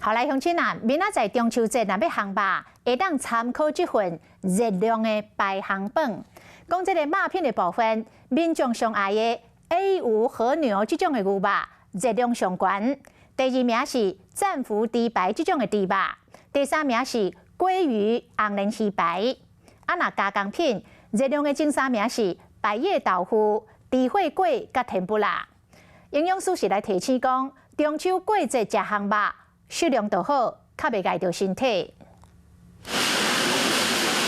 后来乡亲啊，明仔载中秋节若要烘肉，会当参考这份热量的排行榜。讲这个肉品的部分，民众上爱的 A 牛、和牛这种的牛肉热量上悬，第二名是战斧猪排这种的猪肉，第三名是鲑鱼、红鲢鱼排。啊，那加工品热量的前三名是百叶豆腐、猪血粿甲天妇罗。营养师是来提醒讲，中秋过节食烘肉，适量就好，较袂害到身体。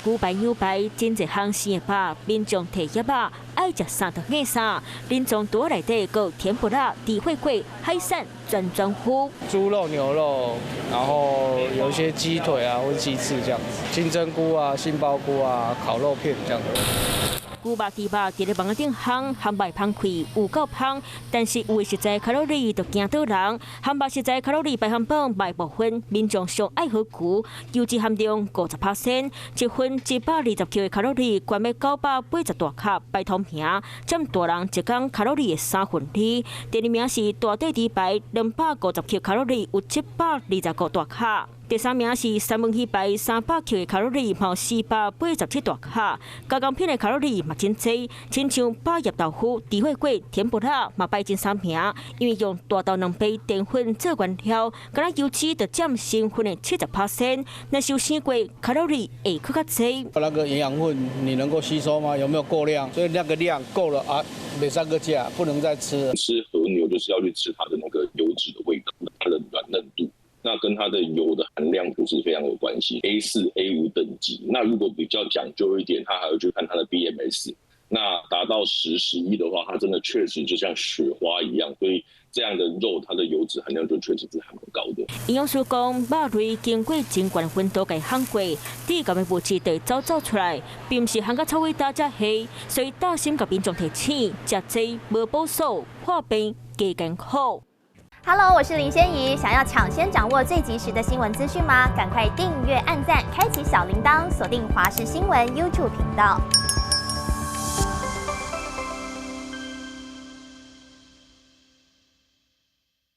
牛排、牛排真侪项生的肉，民众摕叶肉爱食啥就硬啥。林总多内底有天妇罗、猪血粿、海产全乎。猪肉、牛肉，然后有一些鸡腿啊或鸡翅这样子，金针菇啊、杏鲍菇啊、烤肉片这样子。牛肉、猪肉伫咧网仔顶烘，烘卖芳开有够香，但是有诶实在卡路里就惊到人。烘肉实在卡路里排行榜卖部分，民众上爱好牛，油脂含量50%，一份120kcal 的卡路里，关要980大卡，白糖瓶占大人一天卡路里的2/3。第二名是大底猪排，250kcal 卡路里，有725大卡。第三名是三文鱼排，300kcal 的卡路里，毛487大卡。加工品的卡路里嘛真济，亲像百叶豆腐、猪血粿、天妇罗嘛排前3名，因为用大豆2杯淀粉做原料，敢若油脂就占成分的70%，那修生过卡路里会更较济。那个营养分你能够吸收吗？有没有过量？所以那个量够了啊，每3个价不能再吃了。吃和牛就是要去吃它的那个油脂的味道，它的软嫩度。那跟它的油的含量度是非常有关系 ，A4、A5 等级。那如果比较讲究一点，它还要去看它的 BMS。那达到10、11的话，它真的确实就像雪花一样，所以这样的肉，它的油脂含量就确实是还蛮高的。营养师讲，肉类经过真悬温度给烘过，低高的物质就会走出来，并不是烘到臭味大只黑，所以大心甲民众提醒，食济无补素，破病加健康。Hello， 我是林仙怡。想要抢先掌握最及时的新闻资讯吗？赶快订阅、按赞、开启小铃铛，锁定华视新闻 YouTube 频道。